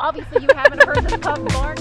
Obviously you haven't heard the pup bark.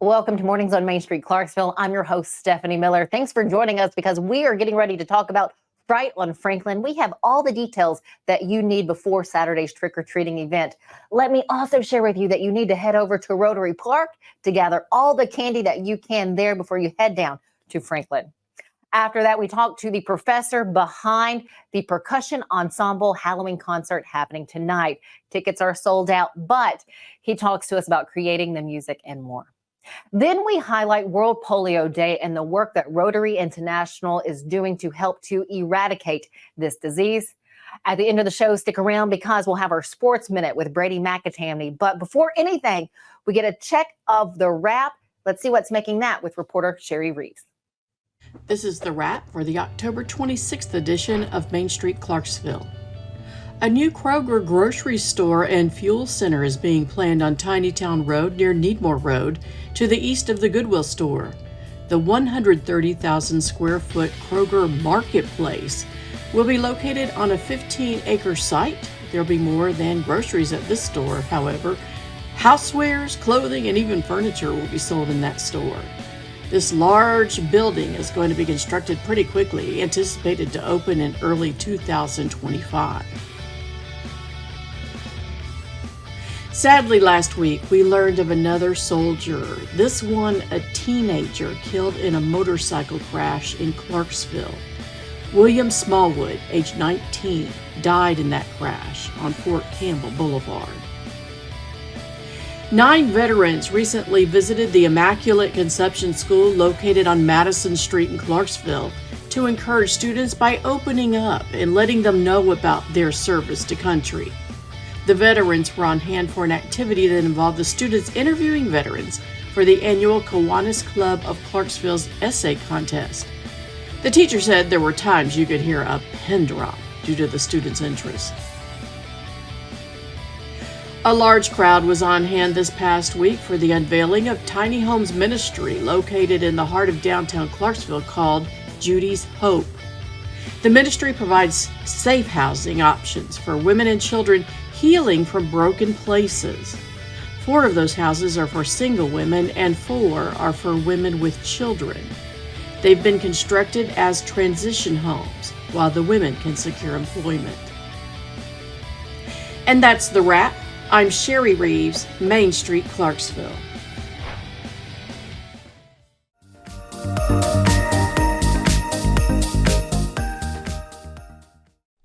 Welcome to Mornings on Main Street Clarksville. I'm your host, Stefanie Miller. Thanks for joining us because we are getting ready to talk about Fright on Franklin. We have all the details that you need before Saturday's trick-or-treating event. Let me also share with you that you need to head over to Rotary Park to gather all the candy that you can there before you head down to Franklin. After that, we talk to the professor behind the Percussion Ensemble Halloween Concert happening tonight. Tickets are sold out, but he talks to us about creating the music and more. Then we highlight World Polio Day and the work that Rotary International is doing to help to eradicate this disease. At the end of the show, stick around because we'll have our Sports Minute with Brady McAtamney. But before anything, we get a check of the wrap. Let's see what's making that with reporter Cheri Reeves. This is the wrap for the October 26th edition of Main Street Clarksville. A new Kroger grocery store and fuel center is being planned on Tinytown Road near Needmore Road to the east of the Goodwill store. The 130,000 square foot Kroger Marketplace will be located on a 15-acre site. There'll be more than groceries at this store, however. Housewares, clothing, and even furniture will be sold in that store. This large building is going to be constructed pretty quickly, anticipated to open in early 2025. Sadly, last week, we learned of another soldier, this one a teenager killed in a motorcycle crash in Clarksville. William Smallwood, age 19, died in that crash on Fort Campbell Boulevard. 9 veterans recently visited the Immaculate Conception School located on Madison Street in Clarksville to encourage students by opening up and letting them know about their service to country. The veterans were on hand for an activity that involved the students interviewing veterans for the annual Kiwanis Club of Clarksville's essay contest. The teacher said there were times you could hear a pin drop due to the students' interest. A large crowd was on hand this past week for the unveiling of Tiny Homes Ministry located in the heart of downtown Clarksville called Judy's Hope. The ministry provides safe housing options for women and children healing from broken places. 4 of those houses are for single women and 4 are for women with children. They've been constructed as transition homes while the women can secure employment. And that's the wrap. I'm Cheri Reeves, Main Street, Clarksville.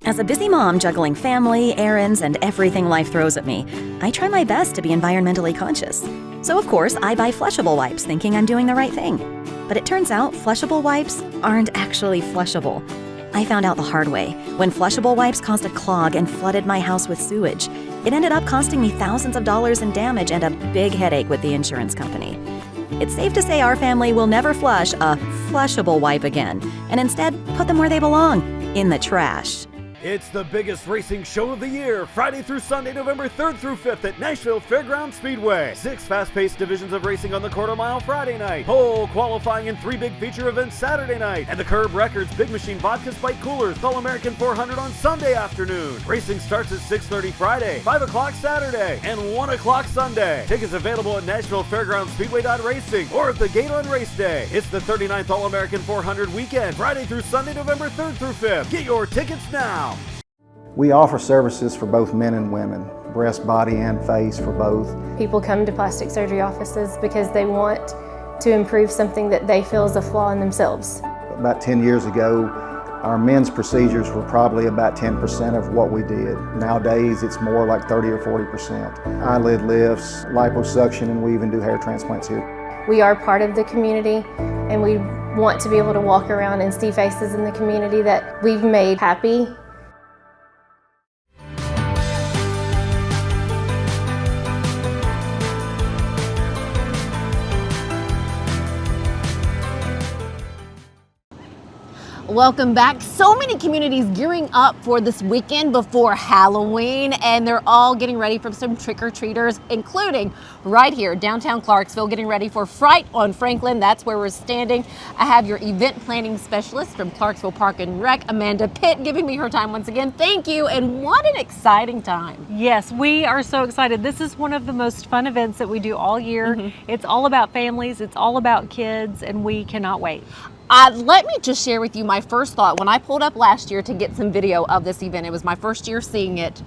As a busy mom juggling family, errands, and everything life throws at me, I try my best to be environmentally conscious. So of course, I buy flushable wipes thinking I'm doing the right thing. But it turns out flushable wipes aren't actually flushable. I found out the hard way when flushable wipes caused a clog and flooded my house with sewage. It ended up costing me thousands of dollars in damage and a big headache with the insurance company. It's safe to say our family will never flush a flushable wipe again, and instead put them where they belong, in the trash. It's the biggest racing show of the year, Friday through Sunday, November 3rd through 5th at Nashville Fairgrounds Speedway. 6 fast-paced divisions of racing on the quarter-mile Friday night, pole qualifying and 3 big feature events Saturday night, and the Curb Records Big Machine Vodka Spike Coolers All-American 400 on Sunday afternoon. Racing starts at 6:30 Friday, 5 o'clock Saturday, and 1 o'clock Sunday. Tickets available at Nashville Fairgrounds Speedway.racing or at the gate on race day. It's the 39th All-American 400 weekend, Friday through Sunday, November 3rd through 5th. Get your tickets now. We offer services for both men and women, breast, body, and face for both. People come to plastic surgery offices because they want to improve something that they feel is a flaw in themselves. About 10 years ago, our men's procedures were probably about 10% of what we did. Nowadays, it's more like 30 or 40%. Eyelid lifts, liposuction, and we even do hair transplants here. We are part of the community, and we want to be able to walk around and see faces in the community that we've made happy. welcome back. So many communities gearing up for this weekend before Halloween, and they're all getting ready for some trick-or-treaters, including right here, downtown Clarksville, getting ready for Fright on Franklin. That's where we're standing. I have your event planning specialist from Clarksville Park and Rec, Amanda Pitt, giving me her time once again. Thank you, and what an exciting time. Yes, we are so excited. This is one of the most fun events that we do all year. It's all about families, it's all about kids, and we cannot wait. Let me just share with you my first thought. When I pulled up last year to get some video of this event, it was my first year seeing it.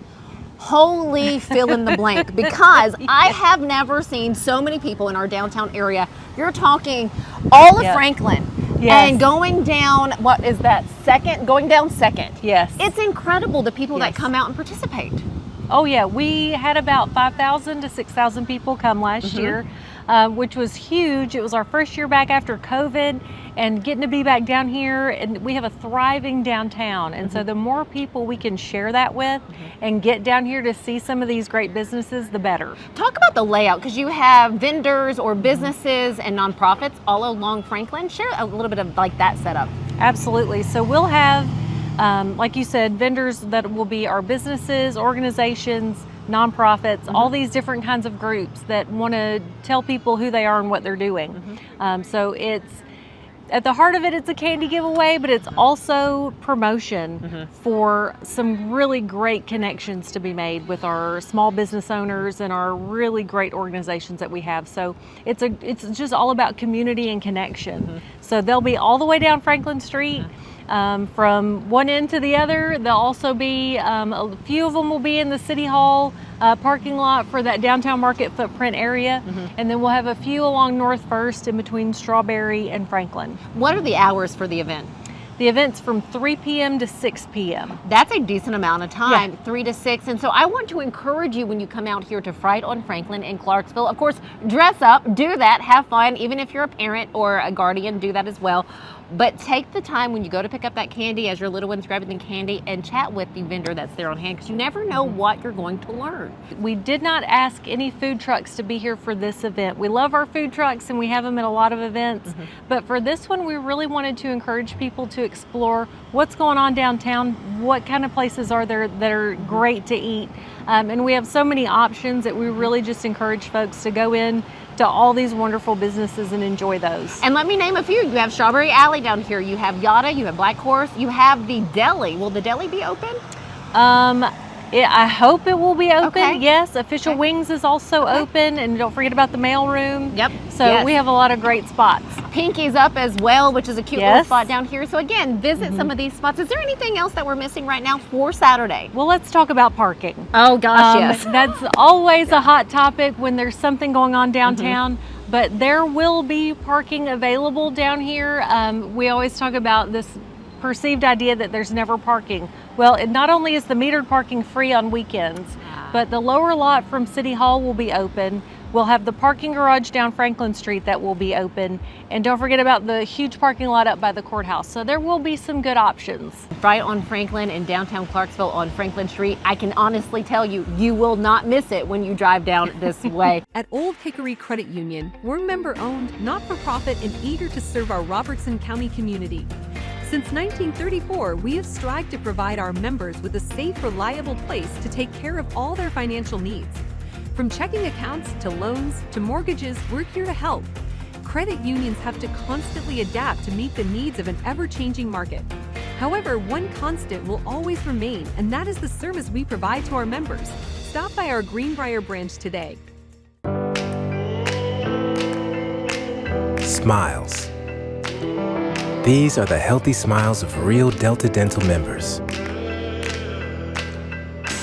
Holy fill in the blank, because I have never seen so many people in our downtown area. You're talking all of Franklin. Yes. And going down, what is that, second? Going down second. Yes. It's incredible, the people that come out and participate. Oh yeah, we had about 5,000 to 6,000 people come last year, which was huge. It was our first year back after COVID, and getting to be back down here, and we have a thriving downtown, and so the more people we can share that with and get down here to see some of these great businesses, the better. Talk about the layout, because you have vendors or businesses and nonprofits all along Franklin. Share a little bit of like that setup. Absolutely. So we'll have, like you said, vendors that will be our businesses, organizations, nonprofits, all these different kinds of groups that want to tell people who they are and what they're doing. So it's, at the heart of it, it's a candy giveaway, but it's also promotion for some really great connections to be made with our small business owners and our really great organizations that we have. So it's just all about community and connection. So they'll be all the way down Franklin Street. From one end to the other. There'll also be, a few of them will be in the City Hall parking lot for that downtown market footprint area. And then we'll have a few along North First in between Strawberry and Franklin. What are the hours for the event? The event's from 3 p.m. to 6 p.m. That's a decent amount of time, 3 to 6. And so I want to encourage you when you come out here to Fright on Franklin in Clarksville, of course, dress up, do that, have fun. Even if you're a parent or a guardian, do that as well. But take the time when you go to pick up that candy, as your little one's grabbing the candy, and chat with the vendor that's there on hand, because you never know what you're going to learn. We did not ask any food trucks to be here for this event. We love our food trucks and we have them at a lot of events, but for this one we really wanted to encourage people to explore what's going on downtown, what kind of places are there that are great to eat, and we have so many options that we really just encourage folks to go in to all these wonderful businesses and enjoy those. And let me name a few. You have Strawberry Alley down here, you have Yada, you have Black Horse, you have the deli. Will the deli be open? I hope it will be open. Okay. Yes, Official Wings is also open, and don't forget about the mail room. Yep. So we have a lot of great spots. Pinky's up as well, which is a cute little spot down here. So again, visit some of these spots. Is there anything else that we're missing right now for Saturday? Well, let's talk about parking. Oh gosh, yes. That's always a hot topic when there's something going on downtown. But there will be parking available down here. We always talk about this perceived idea that there's never parking. Well, it not only is the metered parking free on weekends, but the lower lot from City Hall will be open. We'll have the parking garage down Franklin Street that will be open. And don't forget about the huge parking lot up by the courthouse. So there will be some good options. Fright on Franklin in downtown Clarksville on Franklin Street. I can honestly tell you, you will not miss it when you drive down this way. At Old Hickory Credit Union, we're member-owned, not-for-profit, and eager to serve our Robertson County community. Since 1934, we have strived to provide our members with a safe, reliable place to take care of all their financial needs. From checking accounts to loans to mortgages, we're here to help. Credit unions have to constantly adapt to meet the needs of an ever-changing market. However, one constant will always remain, and that is the service we provide to our members. Stop by our Greenbrier branch today. Smiles. These are the healthy smiles of real Delta Dental members.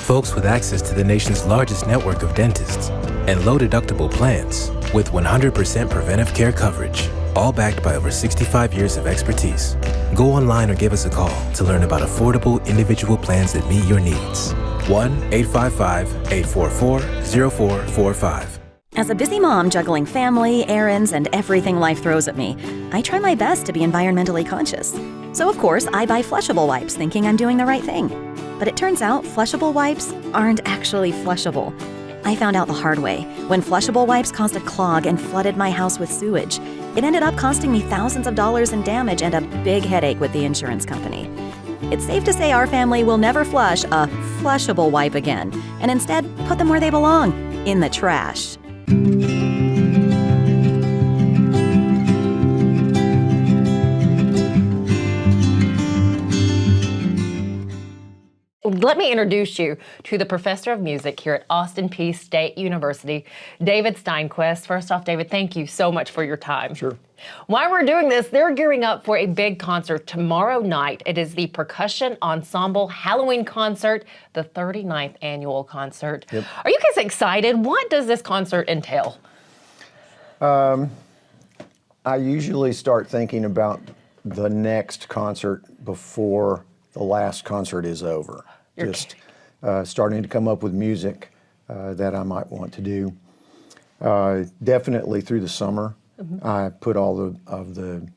Folks with access to the nation's largest network of dentists and low-deductible plans with 100% preventive care coverage, all backed by over 65 years of expertise. Go online or give us a call to learn about affordable individual plans that meet your needs. 1-855-844-0445. As a busy mom juggling family, errands, and everything life throws at me, I try my best to be environmentally conscious. So of course, I buy flushable wipes thinking I'm doing the right thing. But it turns out flushable wipes aren't actually flushable. I found out the hard way when flushable wipes caused a clog and flooded my house with sewage. It ended up costing me thousands of dollars in damage and a big headache with the insurance company. It's safe to say our family will never flush a flushable wipe again, and instead put them where they belong, in the trash. Let me introduce you to the professor of music here at Austin Peay State University, David Steinquest. First off, David, thank you so much for your time. Sure. While we're doing this, they're gearing up for a big concert tomorrow night. It is the Percussion Ensemble Halloween Concert, the 39th annual concert. Yep. Are you guys excited? What does this concert entail? I usually start thinking about the next concert before the last concert is over. You're Just starting to come up with music that I might want to do. Definitely through the summer, I put all of the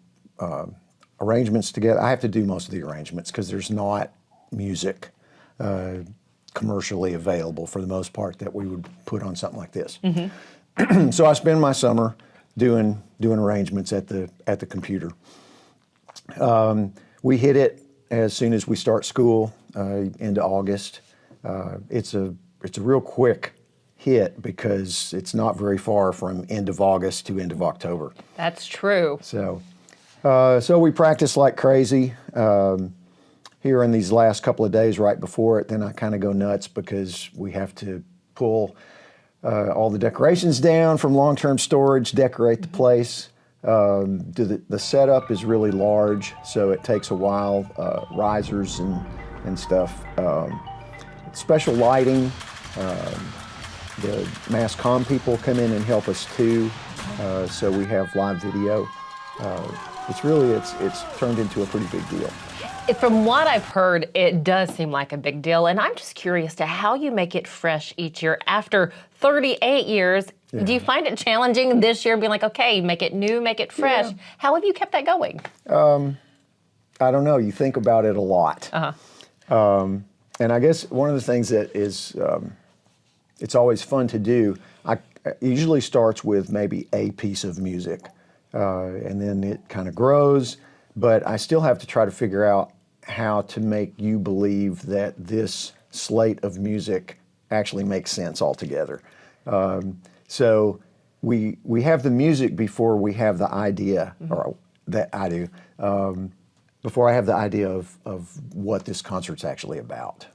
arrangements together. I have to do most of the arrangements because there's not music commercially available for the most part that we would put on something like this. So I spend my summer doing arrangements at the computer. We hit it as soon as we start school into August. It's a real quick hit because it's not very far from end of August to end of October. That's true. So we practice like crazy here in these last couple of days right before it. Then I kind of go nuts because we have to pull all the decorations down from long-term storage, decorate the place. The setup is really large, so it takes a while. Risers and stuff. Special lighting. The mass comm people come in and help us too. So we have live video. It's turned into a pretty big deal. From what I've heard, it does seem like a big deal, and I'm just curious to how you make it fresh each year after 38 years. Yeah. Do you find it challenging this year, being like, okay, make it new, make it fresh? Yeah. How have you kept that going? I don't know. You think about it a lot. Uh-huh. And I guess one of the things that is, it's always fun to do, it usually starts with maybe a piece of music, and then it kind of grows, but I still have to try to figure out how to make you believe that this slate of music actually makes sense altogether. So we have the music before we have the idea, or that I do, before I have the idea of what this concert's actually about.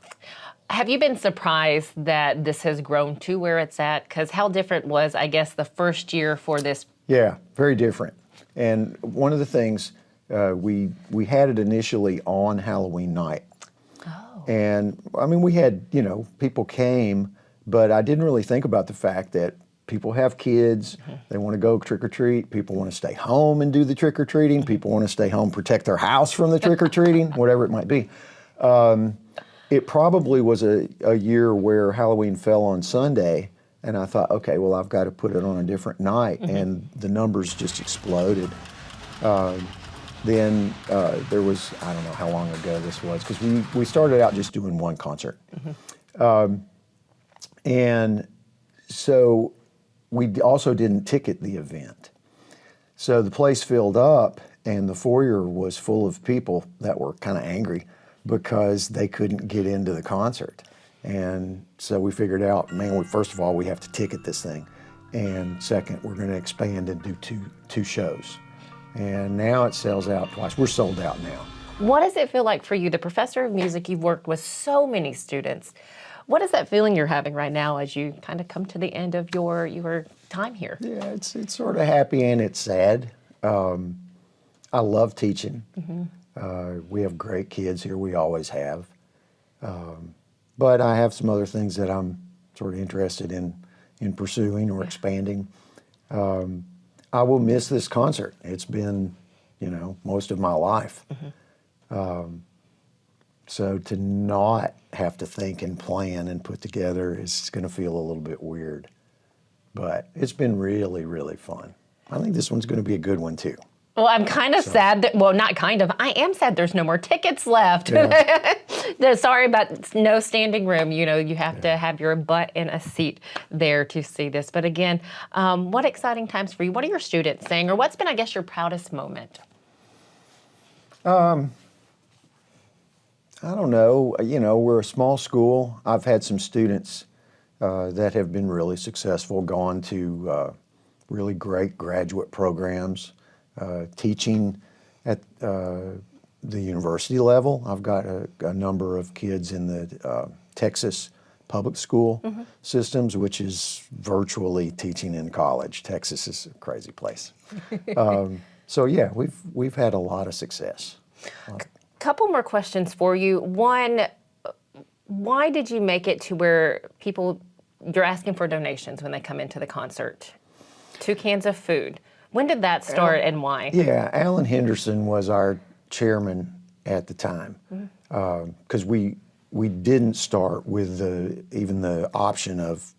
Have you been surprised that this has grown to where it's at? Because how different was, I guess, the first year for this? Yeah, very different. And one of the things, we had it initially on Halloween night. Oh. And I mean, we had, people came, but I didn't really think about the fact that people have kids, they want to go trick-or-treat, people want to stay home and do the trick-or-treating, people want to stay home, protect their house from the trick-or-treating, whatever it might be. It probably was a year where Halloween fell on Sunday, and I thought, okay, well, I've got to put it on a different night, and the numbers just exploded. Then there was, I don't know how long ago this was, because we started out just doing one concert. And so we also didn't ticket the event. So the place filled up, and the foyer was full of people that were kind of angry because they couldn't get into the concert. And so we figured out, man, first of all, we have to ticket this thing. And second, we're going to expand and do two shows. And now it sells out twice. We're sold out now. What does it feel like for you, the professor of music? You've worked with so many students. What is that feeling you're having right now as you kind of come to the end of your time here? Yeah, it's sort of happy and it's sad. I love teaching. We have great kids here. We always have. But I have some other things that I'm sort of interested in pursuing or expanding. I will miss this concert. It's been, most of my life. So to not have to think and plan and put together is going to feel a little bit weird. But it's been really, really fun. I think this one's going to be a good one too. Well, I'm kind of sad that, well, not kind of, I am sad there's no more tickets left. Yeah. Sorry about no standing room. You know, you have to have your butt in a seat there to see this. But again, what exciting times for you? What are your students saying? Or what's been, I guess, your proudest moment? I don't know. You know, we're a small school. I've had some students that have been really successful, gone to really great graduate programs. Teaching at the university level. I've got a number of kids in the Texas public school systems, which is virtually teaching in college. Texas is a crazy place. So yeah, we've had a lot of success. Couple more questions for you. One, why did you make it to where you're asking for donations when they come into the concert? 2 cans of food. When did that start and why? Yeah, Alan Henderson was our chairman at the time, because we didn't start with even the option of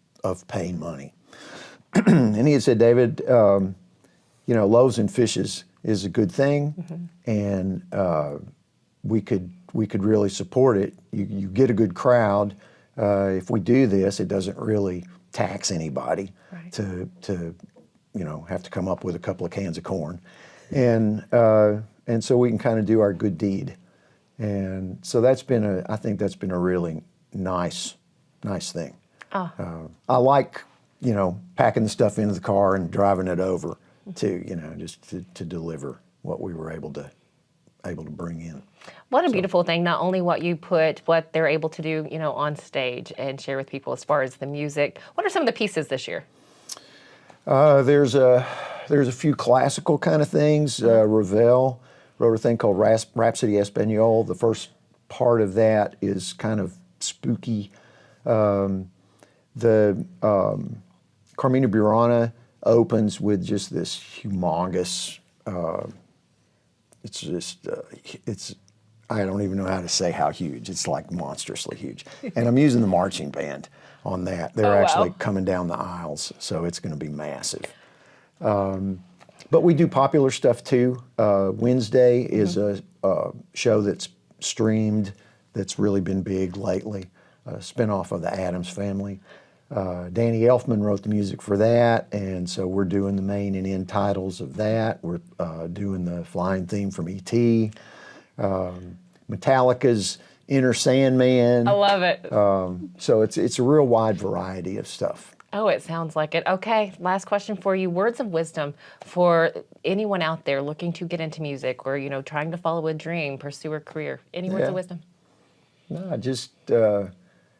paying money. And he had said, David, you know, loaves and fishes is a good thing, and we could really support it. You get a good crowd. If we do this, it doesn't really tax anybody to you know, have to come up with a couple of cans of corn, and so we can kind of do our good deed, and so I think that's been a really nice thing. I like, you know, packing the stuff into the car and driving it over to, you know, just to deliver what we were able to bring in. What a beautiful thing, not only what they're able to do, you know, on stage and share with people as far as the music. What are some of the pieces this year? There's a few classical kind of things. Ravel wrote a thing called Rhapsody Espagnole. The first part of that is kind of spooky. The Carmina Burana opens with just this humongous. I don't even know how to say how huge. It's like monstrously huge. And I'm using the marching band on that. They're actually coming down the aisles, so it's going to be massive. But we do popular stuff too. Wednesday is a show that's streamed that's really been big lately, a spinoff of the Addams Family. Danny Elfman wrote the music for that, and so we're doing the main and end titles of that. We're doing the flying theme from E.T., Metallica's Inner Sandman. I love it. So it's a real wide variety of stuff. Oh, it sounds like it. Okay, last question for you. Words of wisdom for anyone out there looking to get into music or, you know, trying to follow a dream, pursue a career. Any words of wisdom? No, just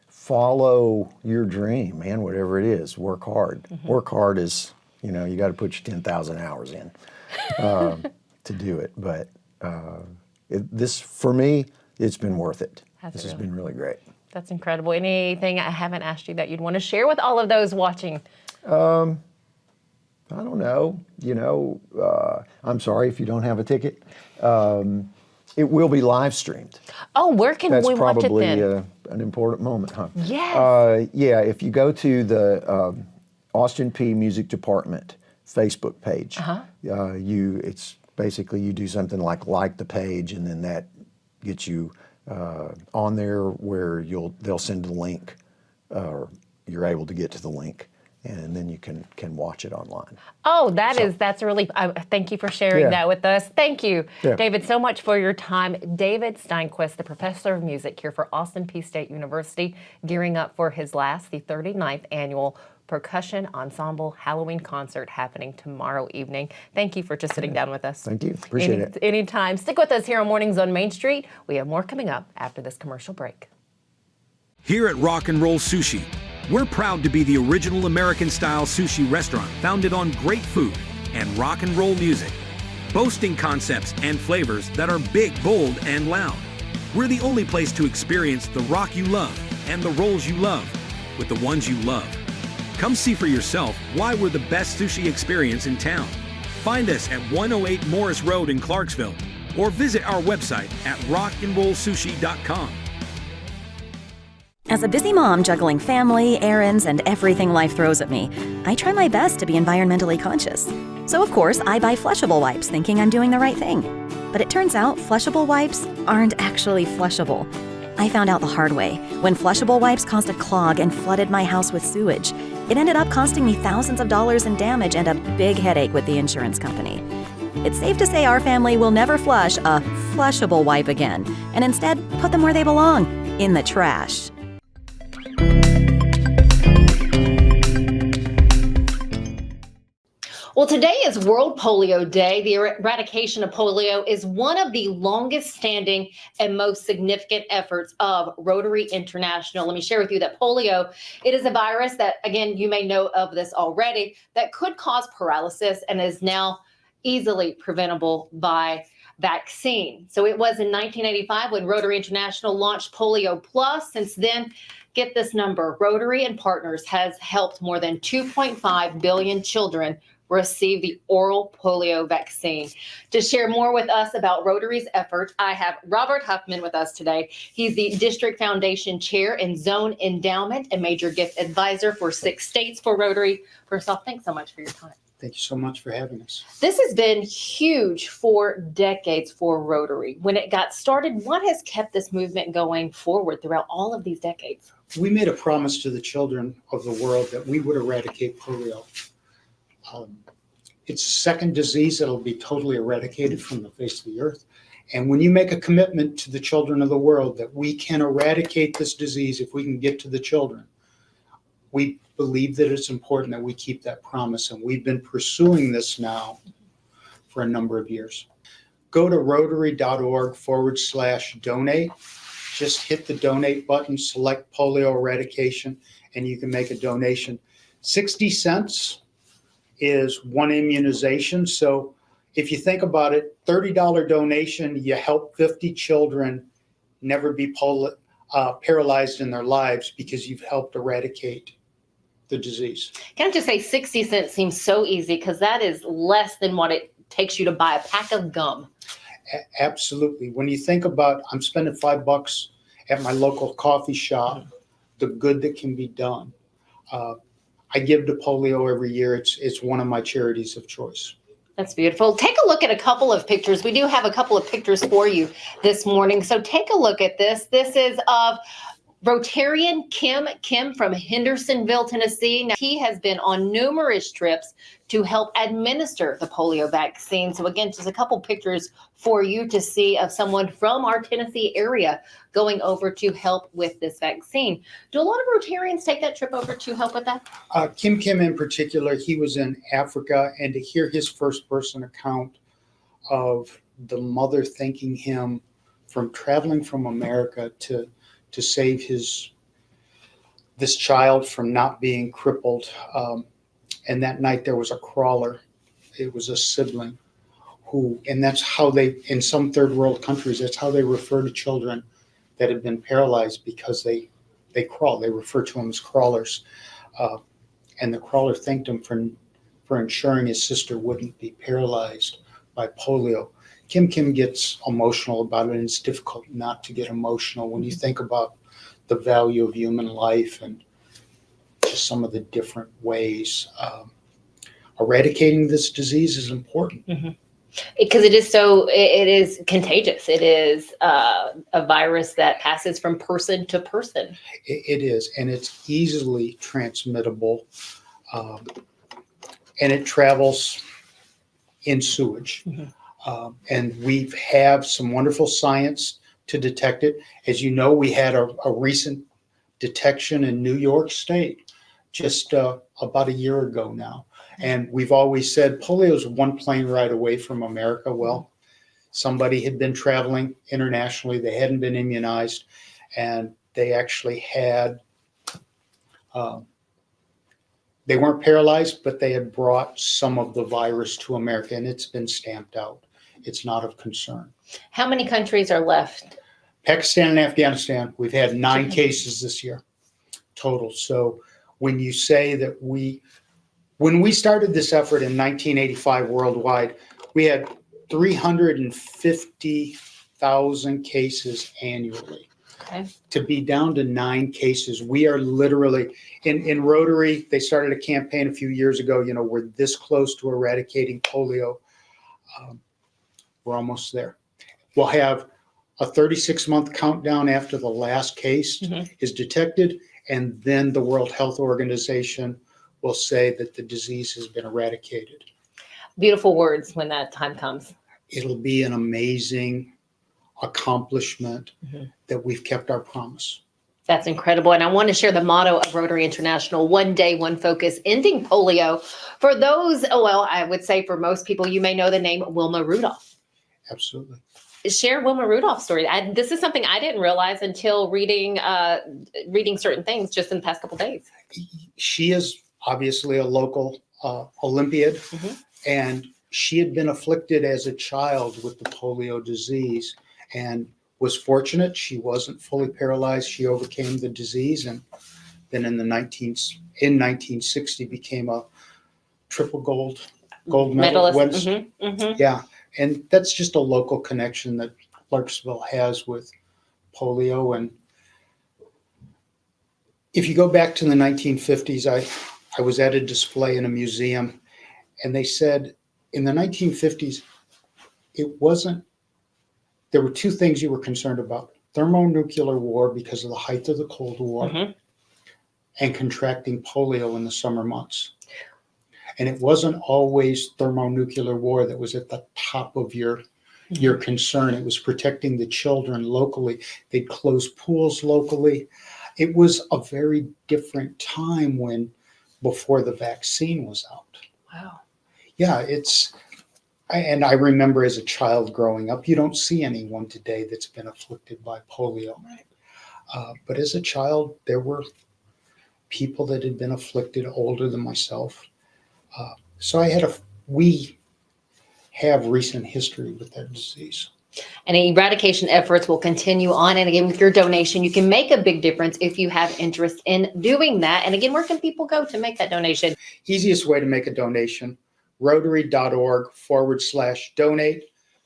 follow your dream, man, whatever it is. Work hard. Work hard is, you know, you got to put your 10,000 hours in to do it. But for me, it's been worth it. This has been really great. That's incredible. Anything I haven't asked you that you'd want to share with all of those watching? I don't know. You know, I'm sorry if you don't have a ticket. It will be live streamed. Oh, where can we watch it then? That's probably an important moment, huh? Yes. Yeah, if you go to the Austin Peay Music Department Facebook page, it's basically you do something like the page, and then that gets you on there where they'll send a link, or you're able to get to the link, and then you can watch it online. Oh, that's a relief. Thank you for sharing that with us. Thank you, David, so much for your time. David Steinquest, the professor of music here for Austin Peay State University, gearing up for the 39th annual Percussion Ensemble Halloween Concert happening tomorrow evening. Thank you for just sitting down with us. Thank you. Appreciate it. Anytime. Stick with us here on Mornings on Main Street. We have more coming up after this commercial break. Here at Rock and Roll Sushi, we're proud to be the original American-style sushi restaurant founded on great food and rock and roll music, boasting concepts and flavors that are big, bold, and loud. We're the only place to experience the rock you love and the rolls you love with the ones you love. Come see for yourself why we're the best sushi experience in town. Find us at 108 Morris Road in Clarksville, or visit our website at rockandrollsushi.com. As a busy mom juggling family, errands, and everything life throws at me, I try my best to be environmentally conscious. So of course, I buy flushable wipes thinking I'm doing the right thing. But it turns out flushable wipes aren't actually flushable. I found out the hard way when flushable wipes caused a clog and flooded my house with sewage. It ended up costing me thousands of dollars in damage and a big headache with the insurance company. It's safe to say our family will never flush a flushable wipe again, and instead put them where they belong, in the trash. Well, today is World Polio Day. The eradication of polio is one of the longest standing and most significant efforts of Rotary International. Let me share with you that polio, it is a virus that, again, you may know of this already, that could cause paralysis and is now easily preventable by vaccine. So it was in 1985 when Rotary International launched Polio Plus. Since then, get this number, Rotary and partners has helped more than 2.5 billion children receive the oral polio vaccine. To share more with us about Rotary's efforts, I have Robert Huffman with us today. He's the District Foundation Chair and Zone Endowment and Major Gift Advisor for 6 states for Rotary. First off, thanks so much for your time. Thank you so much for having us. This has been huge for decades for Rotary. When it got started, what has kept this movement going forward throughout all of these decades? We made a promise to the children of the world that we would eradicate polio. It's a second disease that'll be totally eradicated from the face of the earth. And when you make a commitment to the children of the world that we can eradicate this disease if we can get to the children, we believe that it's important that we keep that promise. And we've been pursuing this now for a number of years. Go to rotary.org/donate. Just hit the donate button, select polio eradication, and you can make a donation. 60 cents is one immunization. So if you think about it, $30 donation, you help 50 children never be paralyzed in their lives because you've helped eradicate the disease. Can I just say 60 cents seems so easy because that is less than what it takes you to buy a pack of gum. Absolutely. When you think about, I'm spending $5 at my local coffee shop, the good that can be done. I give to polio every year. It's one of my charities of choice. That's beautiful. Take a look at a couple of pictures. We do have a couple of pictures for you this morning. So take a look at this. This is of Rotarian Kim from Hendersonville, Tennessee. Now, he has been on numerous trips to help administer the polio vaccine. So again, just a couple pictures for you to see of someone from our Tennessee area going over to help with this vaccine. Do a lot of Rotarians take that trip over to help with that? Kim in particular, he was in Africa, and to hear his first person account of the mother thanking him from traveling from America to save this child from not being crippled. And that night there was a crawler. It was a sibling and that's how they, in some third world countries, that's how they refer to children that have been paralyzed because they crawl. They refer to them as crawlers. And the crawler thanked him for ensuring his sister wouldn't be paralyzed by polio. Kim gets emotional about it, and it's difficult not to get emotional when you think about the value of human life and just some of the different ways. Eradicating this disease is important. Mm-hmm. Because it is contagious. It is a virus that passes from person to person. It is, and it's easily transmittable, and it travels in sewage. Mm-hmm. And we have some wonderful science to detect it. As you know, we had a recent detection in New York State just about a year ago now. And we've always said polio is one plane ride away from America. Well, somebody had been traveling internationally. They hadn't been immunized, and they actually had, they weren't paralyzed, but they had brought some of the virus to America, and it's been stamped out. It's not of concern. How many countries are left? Pakistan and Afghanistan. We've had 9 cases this year total. So when you say that when we started this effort in 1985 worldwide, we had 350,000 cases annually. Okay. To be down to 9 cases. We are literally, in Rotary, they started a campaign a few years ago, we're this close to eradicating polio. We're almost there. We'll have a 36-month countdown after the last case is detected, and then the World Health Organization will say that the disease has been eradicated. Beautiful words when that time comes. It'll be an amazing accomplishment that we've kept our promise. That's incredible. And I want to share the motto of Rotary International: one day, one focus, ending polio. For those, I would say for most people, you may know the name Wilma Rudolph. Absolutely. Share Wilma Rudolph's story. This is something I didn't realize until reading certain things just in the past couple of days. She is obviously a local Olympiad, and she had been afflicted as a child with the polio disease and was fortunate. She wasn't fully paralyzed. She overcame the disease, and then in 1960 became a triple gold medalist. Yeah. And that's just a local connection that Clarksville has with polio. And if you go back to the 1950s, I was at a display in a museum, and they said in the 1950s, there were 2 things you were concerned about: thermonuclear war because of the height of the Cold War, and contracting polio in the summer months. And it wasn't always thermonuclear war that was at the top of your concern. It was protecting the children locally. They'd close pools locally. It was a very different time before the vaccine was out. Wow. Yeah, and I remember as a child growing up, you don't see anyone today that's been afflicted by polio. But as a child, there were people that had been afflicted older than myself. So we have recent history with that disease. And eradication efforts will continue on. And again, with your donation, you can make a big difference if you have interest in doing that. And again, where can people go to make that donation? Easiest way to make a donation, rotary.org/donate,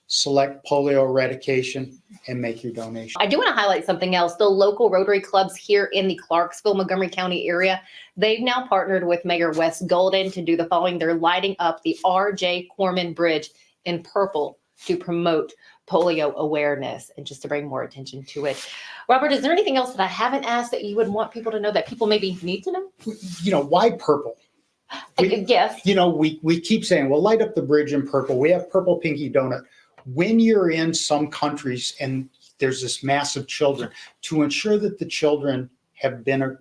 select polio eradication, and make your donation. I do want to highlight something else. The local Rotary clubs here in the Clarksville, Montgomery County area, they've now partnered with Mayor Wes Golden to do the following. They're lighting up the R.J. Corman Bridge in purple to promote polio awareness and just to bring more attention to it. Robert, is there anything else that I haven't asked that you would want people to know that people maybe need to know? Why purple? Yes. We keep saying, well, light up the bridge in purple. We have purple pinky donut. When you're in some countries and there's this mass of children, to ensure that the children have been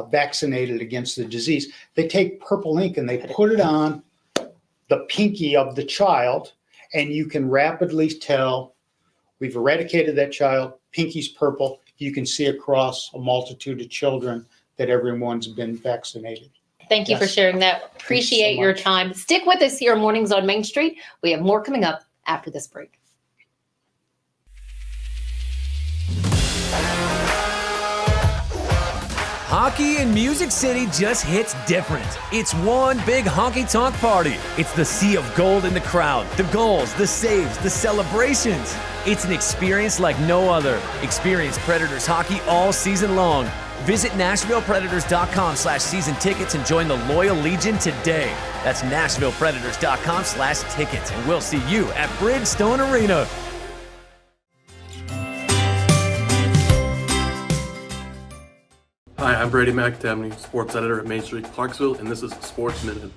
vaccinated against the disease, they take purple ink and they put it on the pinky of the child, and you can rapidly tell we've eradicated that child. Pinky's purple. You can see across a multitude of children that everyone's been vaccinated. Thank you for sharing that. Appreciate your time. Stick with us here on Mornings on Main Street. We have more coming up after this break. Hockey in Music City just hits different. It's one big honky-tonk party. It's the sea of gold in the crowd, the goals, the saves, the celebrations. It's an experience like no other. Experience Predators hockey all season long. Visit NashvillePredators.com/season tickets and join the Loyal Legion today. That's NashvillePredators.com/tickets, and we'll see you at Bridgestone Arena. Hi, I'm Brady McAtamney, sports editor at Main Street Clarksville, and this is Sports Minute.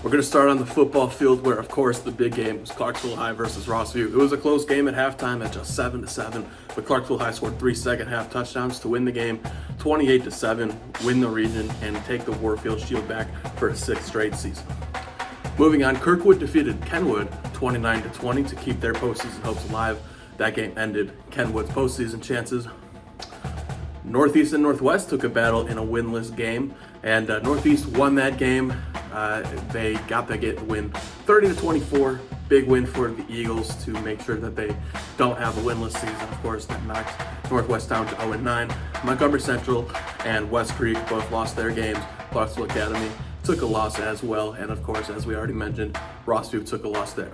We're going to start on the football field where, of course, the big game was Clarksville High versus Rossview. It was a close game at halftime at just 7-7, but Clarksville High scored 3 second-half touchdowns to win the game, 28-7, win the region, and take the Warfield Shield back for a 6th straight season. Moving on, Kirkwood defeated Kenwood 29-20 to keep their postseason hopes alive. That game ended Kenwood's postseason chances. Northeast and Northwest took a battle in a winless game, and Northeast won that game. They got the win 30-24. Big win for the Eagles to make sure that they don't have a winless season. Of course, that knocks Northwest down to 0-9. Montgomery Central and West Creek both lost their games. Clarksville Academy took a loss as well, and of course, as we already mentioned, Rossview took a loss there.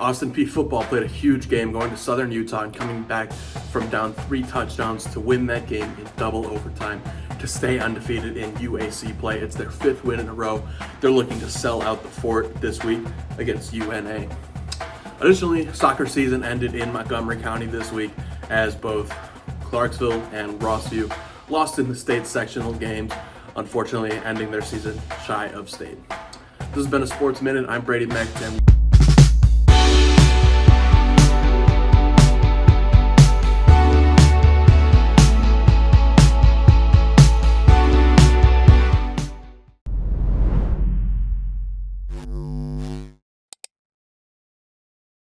Austin Peay football played a huge game going to Southern Utah and coming back from down 3 touchdowns to win that game in double overtime to stay undefeated in UAC play. It's their 5th win in a row. They're looking to sell out the fort this week against UNA. Additionally, soccer season ended in Montgomery County this week as both Clarksville and Rossview lost in the state sectional games, unfortunately ending their season shy of state. This has been a Sports Minute. I'm Brady McAtamney.